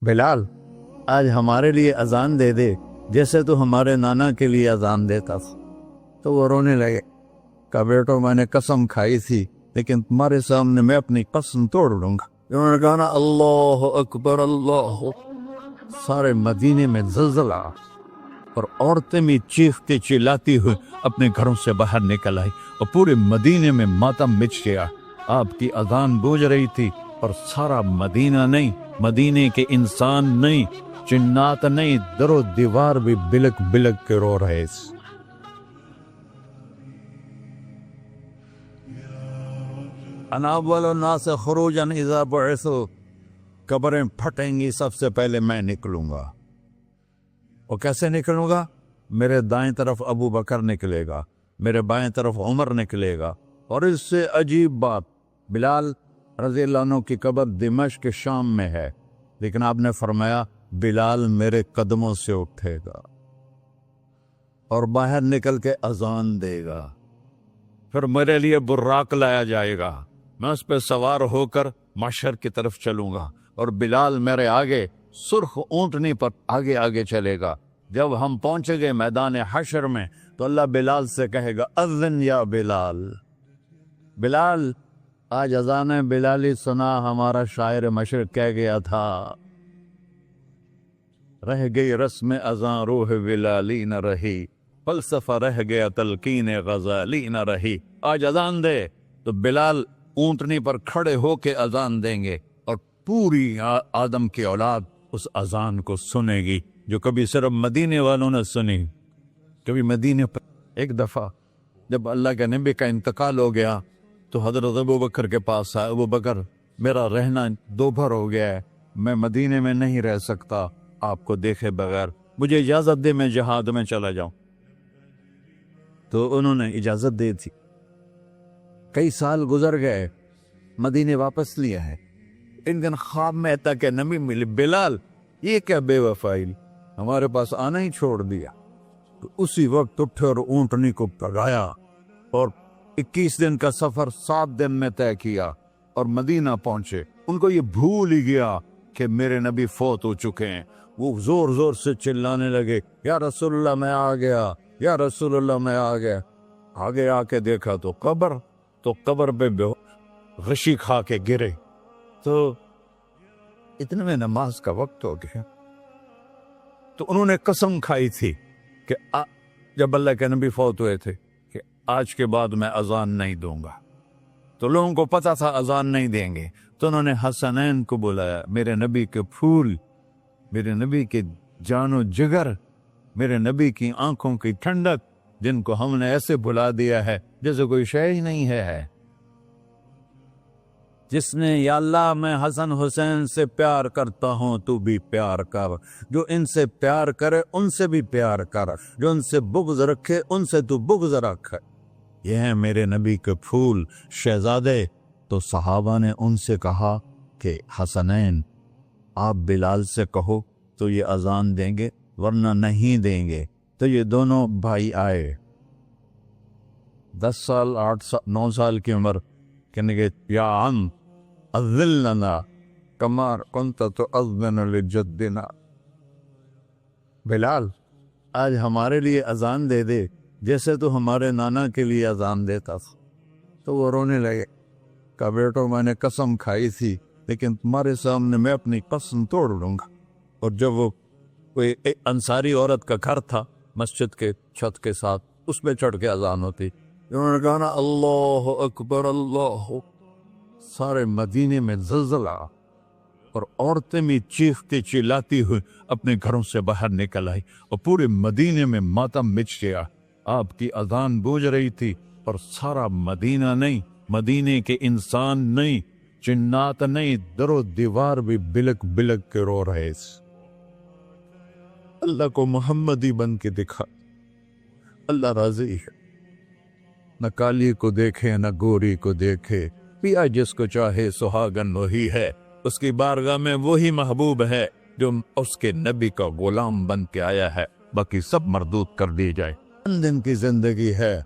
بلال آج ہمارے لیے اذان دے دے جیسے تو ہمارے نانا کے لیے اذان دیتا تھا۔ تو وہ رونے لگے، کہا بیٹو میں نے قسم کھائی تھی لیکن تمہارے سامنے میں اپنی قسم توڑ لوں گا۔ انہوں نے کہا نا اللہ اکبر اللہ، سارے مدینے میں زلزلہ اور عورتیں بھی چیختی چلاتی ہوئی اپنے گھروں سے باہر نکل آئی اور پورے مدینے میں ماتم مچ گیا۔ آپ کی اذان گونج رہی تھی اور سارا مدینہ نہیں، مدینے کے انسان نہیں، جنات نہیں، در و دیوار بھی بلک بلک کے رو رہے تھے۔ انا اول الناس خروجا اذا بعثوا، قبریں پھٹیں گی سب سے پہلے میں نکلوں گا۔ اور کیسے نکلوں گا؟ میرے دائیں طرف ابو بکر نکلے گا، میرے بائیں طرف عمر نکلے گا۔ اور اس سے عجیب بات، بلال رضی اللہ عنہ کی قبر دمشق کے شام میں ہے، لیکن آپ نے فرمایا بلال میرے قدموں سے اٹھے گا اور باہر نکل کے اذان دے گا، پھر میرے لیے براق لایا جائے گا، میں اس پہ سوار ہو کر محشر کی طرف چلوں گا اور بلال میرے آگے سرخ اونٹنی پر آگے آگے چلے گا۔ جب ہم پہنچے گے میدان حشر میں تو اللہ بلال سے کہے گا اذن یا بلال۔ بلال آج اذان بلالی سنا، ہمارا شاعر مشرق کہہ گیا تھا، رہ گئی رسم اذان روح بلالی نہ رہی، فلسفہ رہ گیا تلقین غزالی نہ رہی۔ آج اذان دے تو بلال اونٹنی پر کھڑے ہو کے اذان دیں گے اور پوری آدم کی اولاد اس اذان کو سنے گی جو کبھی صرف مدینے والوں نے سنی۔ کبھی مدینے پر ایک دفعہ جب اللہ کے نبی کا انتقال ہو گیا تو حضرت ابو بکر کے پاس آئے، ابو بکر میرا رہنا دوبھر ہو گیا ہے، میں مدینے میں نہیں رہ سکتا آپ کو دیکھے بغیر، مجھے اجازت دے میں جہاد میں چلا جاؤں۔ تو انہوں نے اجازت دے دی۔ کئی سال گزر گئے، مدینے واپس لیا ہے، ان دن خواب میں تک نبی ملی، بلال یہ کیا بے وفائی، ہمارے پاس آنا ہی چھوڑ دیا۔ تو اسی وقت اٹھے اور اونٹنی کو پگایا اور 21 دن کا سفر 7 دن میں طے کیا اور مدینہ پہنچے۔ ان کو یہ بھول ہی گیا کہ میرے نبی فوت ہو چکے ہیں۔ وہ زور زور سے چلانے لگے، یا رسول اللہ میں آ گیا، یا رسول اللہ میں آ گیا۔ آگے آ کے دیکھا تو قبر پہ غشی کھا کے گرے۔ تو اتنے میں نماز کا وقت ہو گیا۔ تو انہوں نے قسم کھائی تھی کہ جب اللہ کے نبی فوت ہوئے تھے کہ آج کے بعد میں اذان نہیں دوں گا۔ تو لوگوں کو پتا تھا اذان نہیں دیں گے، تو انہوں نے حسنین کو بلایا، میرے نبی کے پھول، میرے نبی کے جان و جگر، میرے نبی کی آنکھوں کی ٹھنڈک، جن کو ہم نے ایسے بلا دیا ہے جیسے کوئی شے ہی نہیں ہے۔ جس نے یا اللہ میں حسن حسین سے پیار کرتا ہوں تو بھی پیار کر، جو ان سے پیار کرے ان سے بھی پیار کر، جو ان سے بغض رکھے ان سے تو بغض رکھ۔ یہ ہیں میرے نبی کے پھول شہزادے۔ تو صحابہ نے ان سے کہا کہ حسنین آپ بلال سے کہو تو یہ اذان دیں گے، ورنہ نہیں دیں گے۔ تو یہ دونوں بھائی آئے، 10 سال 8 سال 9 سال کی عمر، کہنے گے یا عم اذن لنا کما کنت تؤذن لجدنا۔ بلال آج ہمارے لیے اذان دے دے جیسے تو ہمارے نانا کے لیے اذان دیتا تھا۔ تو وہ رونے لگے، کہا بیٹو میں نے قسم کھائی تھی لیکن تمہارے سامنے میں اپنی قسم توڑ لوں گا۔ اور جب وہ کوئی ایک انصاری عورت کا گھر تھا مسجد کے چھت کے ساتھ، اس پہ چڑھ کے اذان ہوتی، انہوں نے کہا نا اللہ اکبر اللہ، سارے مدینے میں زلزلہ اور عورتیں بھی چیختی چلاتی ہوئی اپنے گھروں سے باہر نکل آئی اور پورے مدینے میں ماتم مچ گیا۔ آپ کی اذان گونج رہی تھی اور سارا مدینہ نہیں، مدینے کے انسان نہیں، جنات نہیں، در و دیوار بھی بلک بلک کے رو رہے تھے۔ اللہ کو محمدی بن کے دکھا، اللہ راضی ہے، نہ کالی کو دیکھے نہ گوری کو دیکھے، پیا جس کو چاہے سہاگن وہی ہے، اس کی بارگاہ میں وہی محبوب ہے جو اس کے نبی کا غلام بن کے آیا ہے، باقی سب مردود کر دی جائے۔ چند دن کی زندگی ہے،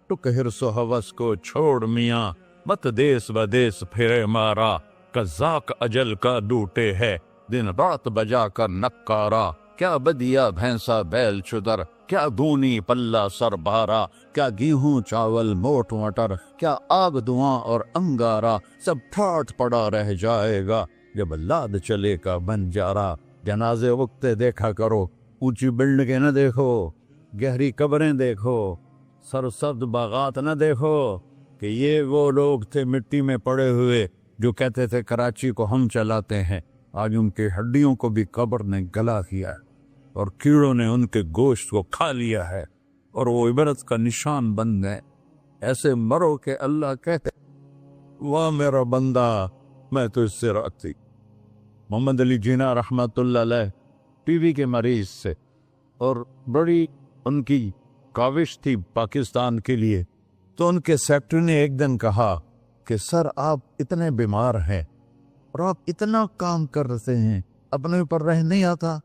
ٹک حرص و ہوس کو چھوڑ میاں، مت دیس و دیس پھرے مارا، قزاق اجل کا ڈوٹے ہے، دن رات بجا کر نکارا، کیا بدیا بھینسا بیل چدر، کیا دونی پلہ سر بارا، کیا گیہوں چاول موٹ مٹر، کیا آگ دھواں اور انگارا، سب ٹھاٹ پڑا رہ جائے گا جب لاد چلے کا بنجارا۔ جنازے وقتے دیکھا کرو، اونچی بلڈنگیں نہ دیکھو، گہری قبریں دیکھو، سرسبز باغات نہ دیکھو کہ یہ وہ لوگ تھے مٹی میں پڑے ہوئے جو کہتے تھے کراچی کو ہم چلاتے ہیں۔ آج ان کی ہڈیوں کو بھی قبر نے گلا کیا ہے اور کیڑوں نے ان کے گوشت کو کھا لیا ہے اور وہ عبرت کا نشان بن گئے۔ ایسے مرو کہ اللہ کہتے واہ میرا بندہ میں تو اس سے راضی۔ محمد علی جناح رحمۃ اللہ علیہ ٹی وی کے مریض سے، اور بڑی ان کی کاوش تھی پاکستان کے لیے، تو ان کے سیکٹری نے ایک دن کہا کہ سر آپ اتنے بیمار ہیں اور آپ اتنا کام کر رہے ہیں، اپنے اوپر رہ نہیں آتا؟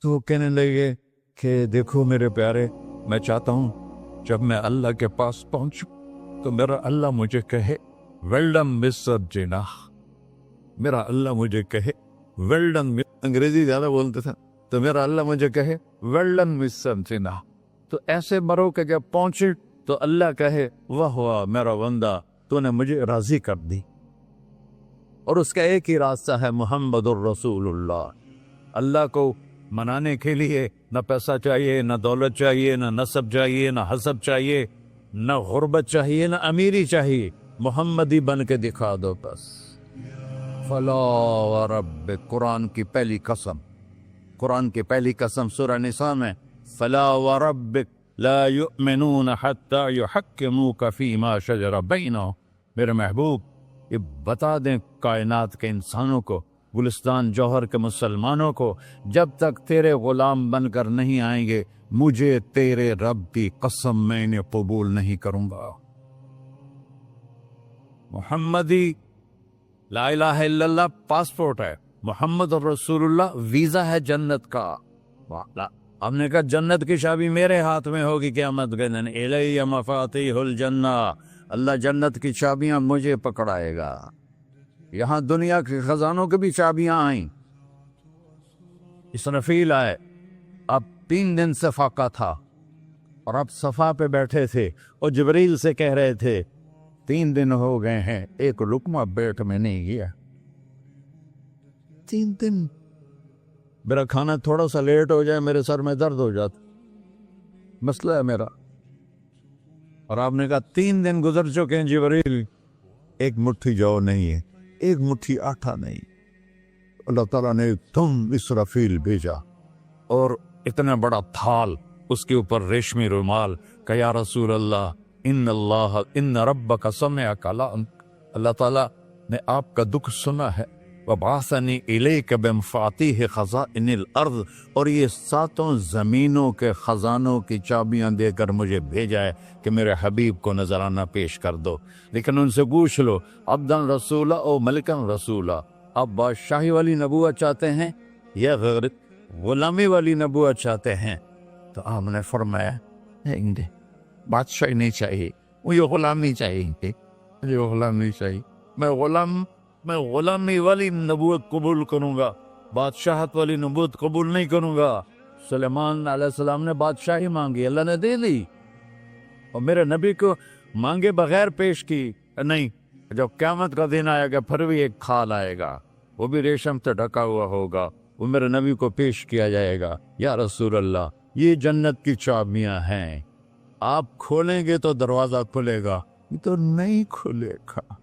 تو وہ کہنے لگے کہ دیکھو میرے پیارے، میں چاہتا ہوں جب میں اللہ کے پاس پہنچوں تو میرا اللہ مجھے کہے ویل ڈن مسٹر جناح، میرا اللہ مجھے کہے ویل ڈن، انگریزی زیادہ بولتے تھے، تو میرا اللہ مجھے کہے ویل ڈن مسٹر جناح۔ تو ایسے مرو کہ جب پہنچے تو اللہ کہے واہ واہ میرا بندہ تو نے مجھے راضی کر دی۔ اور اس کا ایک ہی راستہ ہے محمد الرسول اللہ۔ اللہ کو منانے کے لیے نہ پیسہ چاہیے، نہ دولت چاہیے، نہ نسب چاہیے، نہ حسب چاہیے، نہ غربت چاہیے، نہ امیری چاہیے، محمدی بن کے دکھا دو بس۔ فلا وربک، قرآن کی پہلی قسم، قرآن کی پہلی قسم سورہ نساء میں، فلا وربک لا یؤمنون حتی یحکموک فیما شجر بینہم۔ میرے محبوب یہ بتا دیں کائنات کے انسانوں کو، گلستان جوہر کے مسلمانوں کو، جب تک تیرے غلام بن کر نہیں آئیں گے مجھے تیرے رب کی قسم میں انہیں قبول نہیں کروں گا۔ محمدی لا الہ الا اللہ پاسپورٹ ہے، محمد الرسول اللہ ویزا ہے جنت کا۔ ہم نے کہا جنت کی چابی میرے ہاتھ میں ہوگی قیامت کے دن، الی مفاتیح الجنہ، اللہ جنت کی چابیاں مجھے پکڑائے گا۔ یہاں دنیا کے خزانوں کی بھی چابیاں آئیں۔ اسرافیل آئے، اب 3 دن سے فاقہ تھا اور اب صفا پہ بیٹھے تھے اور جبریل سے کہہ رہے تھے 3 دن ہو گئے ہیں ایک لقمہ پیٹ میں نہیں گیا۔ 3 دن میرا کھانا تھوڑا سا لیٹ ہو جائے میرے سر میں درد ہو جاتا، مسئلہ ہے میرا۔ اور آپ نے کہا 3 دن گزر چکے ہیں جبریل، ایک مٹھی جو نہیں ہے، ایک مٹھی آٹا نہیں۔ اللہ تعالیٰ نے تم اسرافیل بھیجا اور اتنا بڑا تھال، اس کے اوپر ریشمی رومال، کہ یا رسول اللہ ان ربک سمع کلامک، اللہ تعالیٰ نے آپ کا دکھ سنا ہے۔ وَبَعَثَنِي إِلَيْكَ بِمَفَاتِيحِ خَزَائِنِ الْأَرْضِ، اور یہ 7 زمینوں کے خزانوں کی چابیاں دے کر مجھے بھیجا ہے کہ میرے حبیب کو نذرانہ پیش کر دو۔ لیکن ان سے پوچھ لو عبدًا رسولہ او ملکًا رسولہ، آپ بادشاہی والی نبوت چاہتے ہیں یا غیر غلامی والی نبوت چاہتے ہیں؟ تو آپ نے فرمایا نہیں، بادشاہی نہیں چاہیے، مجھے غلامی چاہیے، مجھے غلامی چاہیے، میں غلامی والی نبوت قبول کروں گا، بادشاہت والی نبوت قبول نہیں کروں گا۔ سلیمان علیہ السلام نے بادشاہی مانگی، اللہ نے دے دی، اور میرے نبی کو مانگے بغیر پیش کی نہیں۔ جب قیامت کا دن آئے گا پھر بھی ایک کھال آئے گا، وہ بھی ریشم سے ڈھکا ہوا ہوگا، وہ میرے نبی کو پیش کیا جائے گا، یا رسول اللہ یہ جنت کی چابیاں ہیں، آپ کھولیں گے تو دروازہ کھلے گا، یہ تو نہیں کھلے گا۔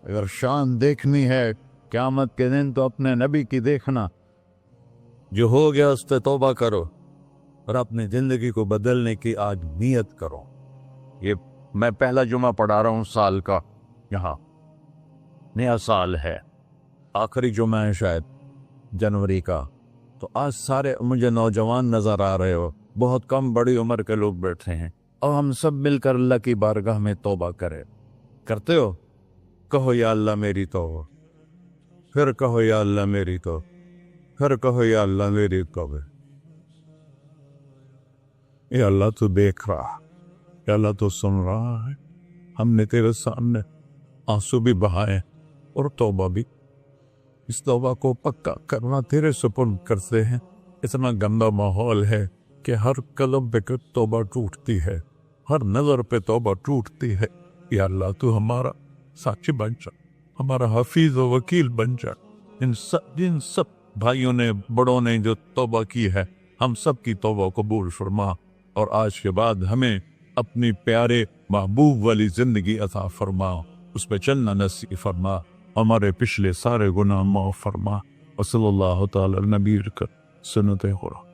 اگر شان دیکھنی ہے قیامت کے دن تو اپنے نبی کی دیکھنا، جو ہو گیا اس پہ توبہ کرو اور اپنی زندگی کو بدلنے کی آج نیت کرو۔ یہ میں پہلا جمعہ پڑھا رہا ہوں سال کا، یہاں نیا سال ہے، آخری جمعہ ہے شاید جنوری کا، تو آج سارے مجھے نوجوان نظر آ رہے ہو، بہت کم بڑی عمر کے لوگ بیٹھے ہیں، اور ہم سب مل کر اللہ کی بارگاہ میں توبہ کرتے ہو؟ کہو یا اللہ میری توبہ، پھر کہو یا اللہ میری توبہ، پھر کہو یا اللہ میری توبہ۔ یا اللہ تو دیکھ رہا، یا اللہ تو سن رہا ہے، ہم نے تیرے سامنے آنسو بھی بہائے اور توبہ بھی، اس توبہ کو پکا کرنا تیرے سپرد کرتے ہیں۔ اتنا گندا ماحول ہے کہ ہر قلم پہ توبہ ٹوٹتی ہے، ہر نظر پہ توبہ ٹوٹتی ہے۔ یا اللہ تو ہمارا ساتھی بن جا، ہمارا حفیظ و وکیل بن جا۔ جن سب بھائیوں نے بڑوں نے جو توبہ کی ہے، ہم سب کی توبہ قبول فرما، اور آج کے بعد ہمیں اپنی پیارے محبوب والی زندگی عطا فرما، اس پہ چلنا نصیب فرما، ہمارے پچھلے سارے گناہ معاف فرما۔ وصلی اللہ تعالی نبی کر سنت خورا۔